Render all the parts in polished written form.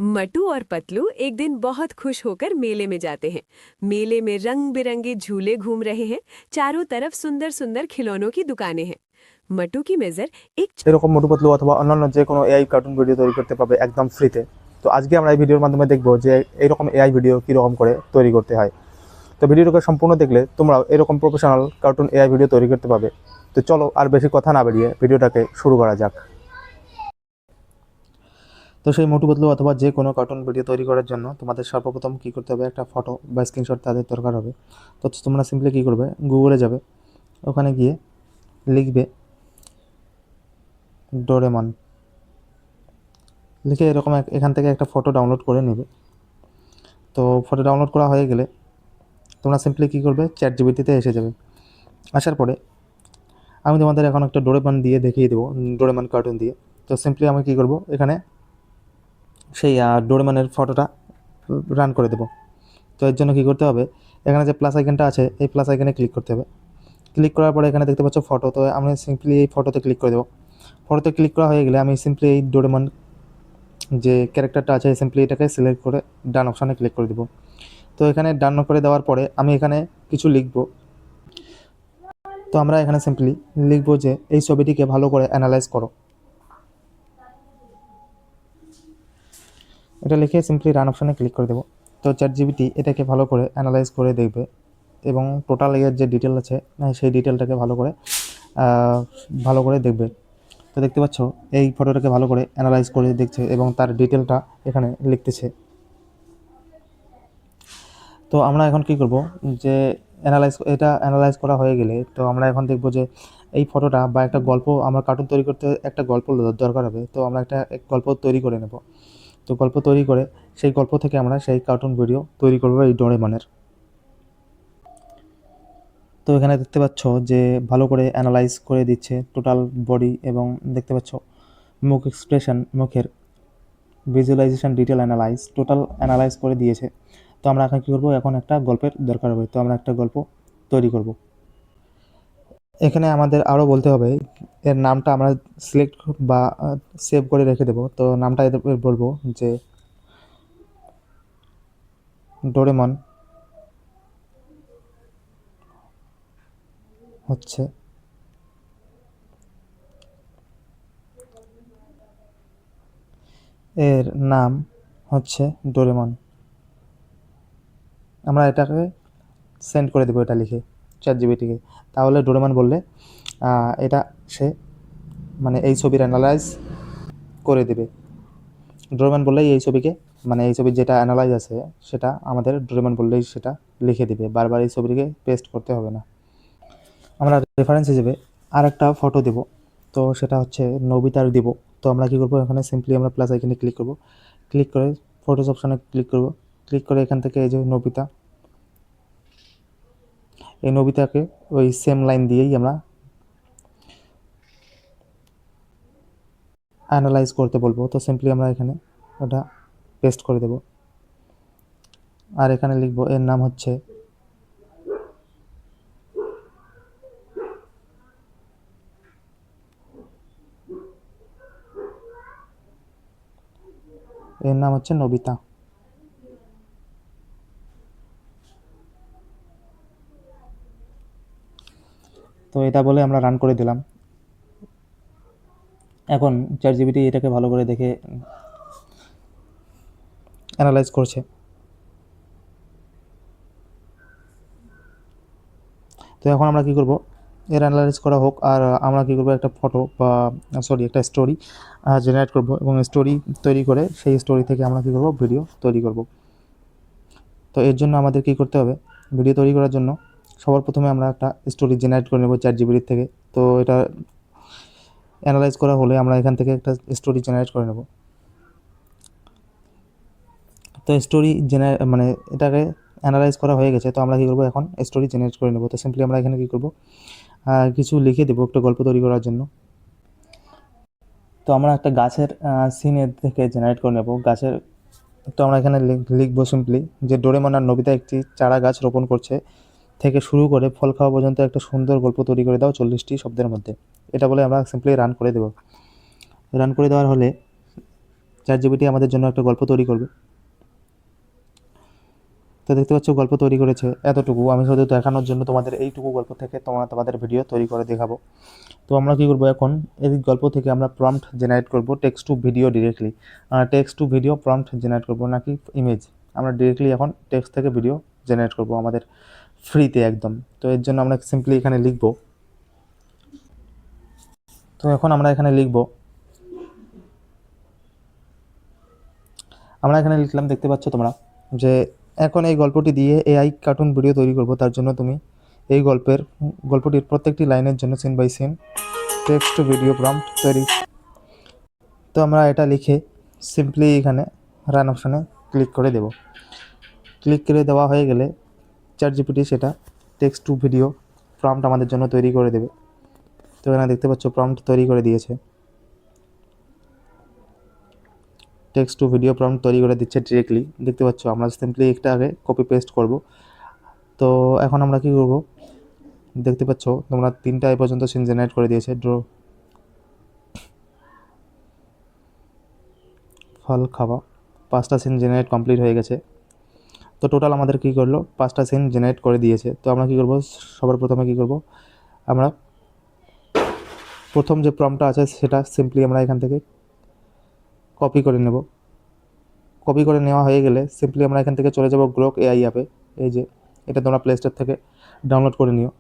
मटू और पतलू एक दिन बहुत खुश होकर मेले में जाते हैं। मेले में रंग बिरंगे झूले घूम रहे हैं। चारों तरफ सुंदर सुंदर खिलौनों की दुकानें हैं। मटू की नजर एक এরকম মোটু পাতলু অথবা অন্যান্য যে কোনো এআই কার্টুন ভিডিও তৈরি করতে পারবে একদম ফ্রিতে। তো আজকে আমরা এই ভিডিওর মাধ্যমে দেখবো যে এইরকম এআই ভিডিও কীরকম করে তৈরি করতে হয়। তো ভিডিওটাকে সম্পূর্ণ দেখলে তোমরাও এরকম প্রফেশনাল কার্টুন এআই ভিডিও তৈরি করতে পারবে। তো চলো আর বেশি কথা না বেরিয়ে ভিডিওটাকে শুরু করা যাক। তো সেই মোটু পাতলু অথবা যে কোনো কার্টুন ভিডিও তৈরি করার জন্য তোমাদের সর্বপ্রথম কী করতে হবে, একটা ফটো বা স্ক্রিনশট তাদের দরকার হবে। তো তোমরা সিম্পলি কী করবে, গুগলে যাবে, ওখানে গিয়ে লিখবে ডোরেমন, লিখে এরকম এখান থেকে একটা ফটো ডাউনলোড করে নেবে। তো ফটো ডাউনলোড করা হয়ে গেলে তোমরা সিম্পলি কী করবে, চ্যাট জিপিটিতে এসে যাবে। আসার পরে আমি তোমাদের এখন একটা ডোরেমন দিয়ে দেখিয়ে দেবো, ডোরেমন কার্টুন দিয়ে। তো সিম্পলি আমি কী করব, এখানে সেই ডোরেমনের ফটোটা রান করে দেবো। তো এর জন্য কী করতে হবে, এখানে যে প্লাস আইকনটা আছে এই প্লাস আইকনে ক্লিক করতে হবে। ক্লিক করার পরে এখানে দেখতে পাচ্ছ ফটো, তো আমি সিম্পলি এই ফটোতে ক্লিক করে দেবো। ফটোতে ক্লিক করা হয়ে গেলে আমি সিম্পলি এই ডোরেমন যে ক্যারেক্টারটা আছে সিম্পলি এটাকে সিলেক্ট করে ডান অপশানে ক্লিক করে দেবো। তো এখানে ডান করে দেওয়ার পরে আমি এখানে কিছু লিখব। তো আমরা এখানে সিম্পলি লিখব যে এই ছবিটিকে ভালো করে অ্যানালাইজ করো। এটা লিখে সিম্পলি রান অপশানে ক্লিক করে দেবো। তো চ্যাট জিপিটি এটাকে ভালো করে অ্যানালাইজ করে দেখবে এবং টোটাল এর যে ডিটেল আছে সেই ডিটেলটাকে ভালো করে দেখবে। তো দেখতে পাচ্ছ এই ফটোটাকে ভালো করে অ্যানালাইজ করে দেখছে এবং তার ডিটেলটা এখানে লিখতেছে। তো আমরা এখন কি করব, যে অ্যানালাইজ করা হয়ে গেলে তো আমরা এখন দেখব যে এই ফটোটা বা একটা গল্প, আমরা কার্টুন তৈরি করতে একটা গল্প দরকার হবে। তো আমরা একটা গল্প তৈরি করে নেব। তো গল্প তৈরি করে সেই গল্প থেকে আমরা সেই কার্টুন ভিডিও তৈরি করব এই ডোরেমনের। তো এখানে দেখতে পাচ্ছ যে ভালো করে অ্যানালাইজ করে দিচ্ছে টোটাল বডি এবং দেখতে পাচ্ছ মুখ এক্সপ্রেশন, মুখের ভিজুয়ালাইজেশন, ডিটেল টোটাল অ্যানালাইজ করে দিয়েছে। তো আমরা এখন কী করবো, এখন একটা গল্পের দরকার হবে। তো আমরা একটা গল্প তৈরি করব। এখানে আমাদের আরও বলতে হবে, এর নামটা আমরা সিলেক্ট বা সেভ করে রেখে দেব। তো নামটা এদের বলবো যে ডোরেমন হচ্ছে এর নাম হচ্ছে ডোরেমন। আমরা এটাকে সেন্ড করে দেবো, এটা লিখে চ্যাট জিপিটিকে। তাহলে ডোরেমন বললে এটা সে মানে এই ছবির অ্যানালাইজ করে দেবে। ডোরেমন বললেই এই ছবিকে মানে এই ছবির যেটা অ্যানালাইজ আছে সেটা আমাদের ডোরেমন বললেই সেটা লিখে দেবে, বারবার এই ছবিটিকে পেস্ট করতে হবে না। আমরা রেফারেন্স হিসেবে আর একটা ফটো দেব। তো সেটা হচ্ছে নবিতার দেব। তো আমরা কী করবো, এখানে সিম্পলি আমরা প্লাস আইকনে ক্লিক করব। ক্লিক করে ফটোস অপশানে ক্লিক করব। ক্লিক করে এখান থেকে এই যে নবিতা, এই নবিতাকে ওই সেম লাইন দিয়েই আমরা অ্যানালাইজ করতে বলবো। তো সিম্পলি আমরা এখানে ওটা পেস্ট করে দেব। আর এখানে লিখবো এর নাম হচ্ছে নবিতা। তো এটা বলে আমরা রান করে দিলাম। এখন চ্যাট জিপিটি এটাকে ভালো করে দেখে অ্যানালাইজ করছে। তো এখন আমরা কী করব, এর অ্যানালাইজ করা হোক, আর আমরা কী করবো, একটা ফটো বা একটা স্টোরি জেনারেট করব এবং স্টোরি তৈরি করে সেই স্টোরি থেকে আমরা কী করব, ভিডিও তৈরি করব। তো এর জন্য আমাদের কী করতে হবে, ভিডিও তৈরি করার জন্য সবার প্রথমে আমরা একটা স্টোরি জেনারেট করে নেব চ্যাট জিপিটির থেকে। তো এটা অ্যানালাইজ করা হলে আমরা এখান থেকে একটা স্টোরি জেনারেট করে নেব। তো স্টোরি মানে এটাকে অ্যানালাইজ করা হয়ে গেছে। তো আমরা কী করবো, এখন স্টোরি জেনারেট করে নেব। তো সিম্পলি আমরা এখানে কী করব, কিছু লিখে দেবো একটা গল্প তৈরি করার জন্য। তো আমরা একটা গাছের সিনের থেকে জেনারেট করে নেব গাছের। তো আমরা এখানে লিখবো সিম্পলি যে ডোরেমন আর নবিতা একটি চারা গাছ রোপণ করছে থেকে শুরু করে ফল খাওয়া পর্যন্ত একটা সুন্দর গল্প তৈরি করে দাও 40টি শব্দের মধ্যে। এটা বলে আমরা সিম্পলি রান করে দেবো। রান করে দেওয়ার হলে ChatGPT আমাদের জন্য একটা গল্প তৈরি করবে। তো দেখতে পাচ্ছ গল্প তৈরি করেছে এতটুকু, আমি শুধু দেখানোর জন্য তোমাদের এইটুকু গল্প থেকে তোমাদের ভিডিও তৈরি করে দেখাবো। তো আমরা কী করবো এখন, এই গল্প থেকে আমরা প্রম্পট জেনারেট করব text to video directly. Text to video prompt generate করব নাকি ইমেজ, আমরা ডিরেক্টলি এখন টেক্সট থেকে ভিডিও জেনারেট করব আমাদের ফ্রিতে একদম। তো এর জন্য আমরা সিম্পলি এখানে লিখব। তো এখন আমরা এখানে লিখলাম, দেখতে পাচ্ছ তোমরা যে এখন এই গল্পটি দিয়ে এআই কার্টুন ভিডিও তৈরি করব। তার জন্য তুমি এই গল্পটির প্রত্যেকটি লাইনের জন্য scene by scene text to video prompt তৈরি। তো আমরা এটা লিখে সিম্পলি এখানে রান অপশানে ক্লিক করে দেব। ক্লিক করে দেওয়া হয়ে গেলে ChatGPT সেটা টেক্সট টু ভিডিও প্রম্পট আমাদের জন্য তৈরি করে দেবে। তো এখানে দেখতে পাচ্ছ প্রম্পট তৈরি করে দিয়েছে, টেক্সট টু ভিডিও প্রম্পট তৈরি করে দিচ্ছে ডিরেক্টলি। দেখতে পাচ্ছ আমরা সিম্পলি একটা আগে কপি পেস্ট করব। তো এখন আমরা কি করব, দেখতে পাচ্ছ তোমরা 3টা এই পর্যন্ত সিন জেনারেট করে দিয়েছে। ফল খাওয়া 5টা সিন জেনারেট কমপ্লিট হয়ে গেছে। তো টোটাল আমাদের কী করলো, 5টা সিন জেনারেট করে দিয়েছে। তো আমরা কী করব, সবার প্রথমে কী করব, আমরা প্রথম যে প্রম্পটটা আছে সেটা সিম্পলি আমরা এখান থেকে কপি করে নেব। কপি করে নেওয়া হয়ে গেলে সিম্পলি আমরা এখান থেকে চলে যাব গ্রোক এআই অ্যাপে। এই যে এটা তোমরা প্লে স্টোর থেকে ডাউনলোড করে নিও।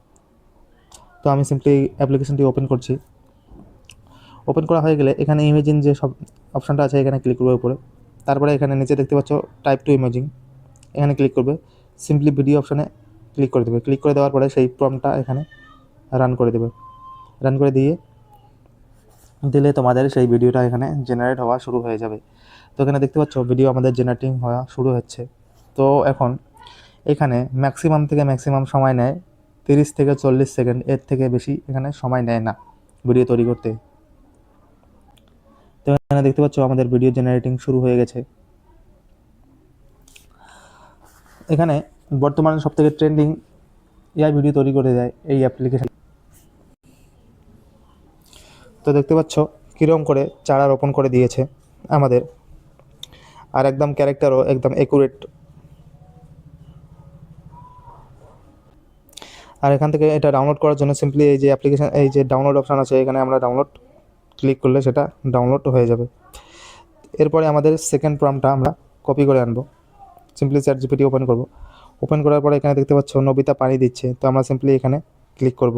তো আমি সিম্পলি অ্যাপ্লিকেশনটি ওপেন করছি। ওপেন করা হয়ে গেলে এখানে ইমেজিং যে সব অপশানটা আছে এখানে ক্লিক করবে উপরে। তারপরে এখানে নিচে দেখতে পাচ্ছ টাইপ টু ইমেজিং, এখানে ক্লিক করবে। সিম্পলি ভিডিও অপশানে ক্লিক করে দেবে। ক্লিক করে দেওয়ার পরে সেই প্রম্পটটা এখানে রান করে দেবে। রান করে দিলে তোমাদের সেই ভিডিওটা এখানে জেনারেট হওয়া শুরু হয়ে যাবে। তো এখানে দেখতে পাচ্ছ ভিডিও আমাদের জেনারেটিং হওয়া শুরু হচ্ছে। তো এখন এখানে ম্যাক্সিমাম সময় নেয় 30 থেকে 40 সেকেন্ড, এর থেকে বেশি এখানে সময় নেয় না ভিডিও তৈরি করতে। তো এখানে দেখতে পাচ্ছ আমাদের ভিডিও জেনারেটিং শুরু হয়ে গেছে। এখানে বর্তমানে সবথেকে ট্রেন্ডিং এআই ভিডিও তৈরি করে দেয় এই অ্যাপ্লিকেশন। তো দেখতে পাচ্ছ কীরকম করে চারা রোপণ করে দিয়েছে আমাদের, আর একদম ক্যারেক্টারও একদম অ্যাকুরেট। আর এখান থেকে এটা ডাউনলোড করার জন্য সিম্পলি এই যে অ্যাপ্লিকেশন, এই যে ডাউনলোড অপশান আছে এখানে আমরা ডাউনলোড ক্লিক করলে সেটা ডাউনলোড হয়ে যাবে। এরপরে আমাদের সেকেন্ড প্রম্পটটা আমরা কপি করে আনবো। সিম্পলি ChatGPT ওপেন করব। ওপেন করার পরে এখানে দেখতে পাচ্ছ নবিতা পানি দিচ্ছে। তো আমরা সিম্পলি এখানে ক্লিক করব,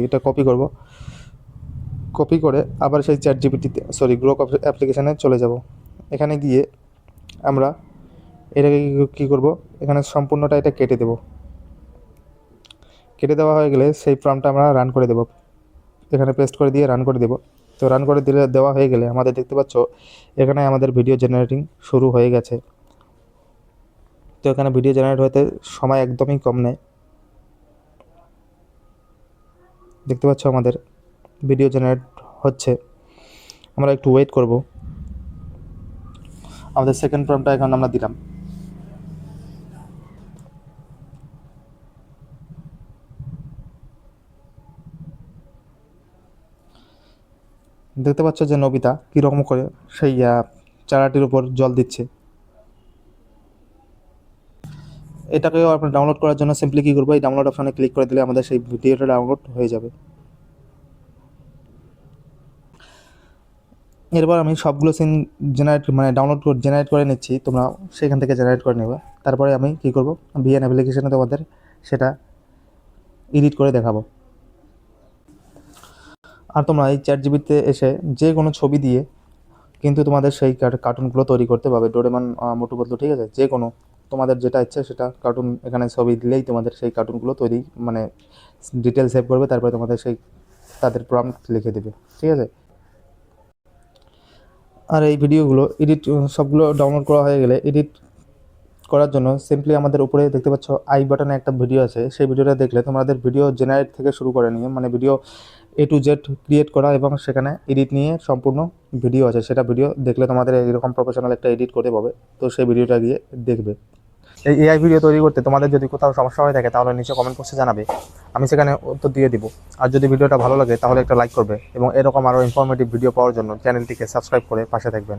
এটা কপি করব। কপি করে আবার সেই ChatGPTতে গ্রোক অ্যাপ্লিকেশানে চলে যাব। এখানে গিয়ে আমরা এটাকে কী করব, এখানে সম্পূর্ণটা এটা কেটে দেব। কেটে দেওয়া হয়ে গেলে সেই প্রম্পটটা আমরা রান করে দেব। এখানে পেস্ট করে দিয়ে রান করে দেব। তো রান করে দেওয়া হয়ে গেলে আমাদের দেখতে পাচ্ছ এখানে আমাদের ভিডিও জেনারেটিং শুরু হয়ে গেছে। তো এখানে ভিডিও জেনারেট হতে সময় একদমই কম নেয়। দেখতে পাচ্ছ আমাদের ভিডিও জেনারেট হচ্ছে, আমরা একটু ওয়েট করব। আমাদের সেকেন্ড প্রম্পটটা এখন আমরা দিলাম। দেখতে পাচ্ছ যে নবিতা কীরকম করে সেই চারাটির উপর জল দিচ্ছে। এটাকেও আপনার ডাউনলোড করার জন্য সিম্পলি কী করবো, এই ডাউনলোড অপশানে ক্লিক করে দিলে আমাদের সেই ভিডিওটা ডাউনলোড হয়ে যাবে। এরপর আমি সবগুলো সিন জেনারেট করে নিচ্ছি, তোমরা সেখান থেকে জেনারেট করে নেবে। তারপরে আমি কী করব, ভিএন অ্যাপ্লিকেশানে তোমাদের সেটা এডিট করে দেখাবো। আর তোমরা এই ChatGPTতে এসে যে কোনো ছবি দিয়ে কিন্তু তোমাদের সেই কার্টুনগুলো তৈরি করতে পারবে। ডোরেমন, মোটু পতলু, ঠিক আছে, যে কোনো তোমাদের যেটা ইচ্ছে সেটা কার্টুন এখানে ছবি দিলেই তোমাদের সেই কার্টুনগুলো তৈরি, ডিটেল সেভ করবে। তারপরে তোমাদের সেই তাদের প্রম্পট লিখে দেবে, ঠিক আছে। আর এই ভিডিওগুলো সবগুলো ডাউনলোড করা হয়ে গেলে এডিট করার জন্য সিম্পলি আমাদের উপরে দেখতে পাচ্ছ আই বাটনে একটা ভিডিও আছে। সেই ভিডিওটা দেখলে তোমাদের ভিডিও জেনারেট থেকে শুরু করে নিয়ে video A to Z create করা এবং সেখানে এডিট নিয়ে সম্পূর্ণ ভিডিও আছে। সেটা ভিডিও দেখলে তোমাদের এরকম প্রফেশনাল একটা এডিট করে পাবে। তো সেই ভিডিওটা গিয়ে দেখবে। এই এআই ভিডিও তৈরি করতে তোমাদের যদি কোথাও সমস্যা হয়ে থাকে তাহলে নিচে কমেন্ট বক্সে জানাবে, আমি সেখানে উত্তর দিয়ে দিব। আর যদি ভিডিওটা ভালো লাগে তাহলে একটা লাইক করবে এবং এরকম আরও ইনফরমেটিভ ভিডিও পাওয়ার জন্য চ্যানেলটিকে সাবস্ক্রাইব করে পাশে থাকবেন।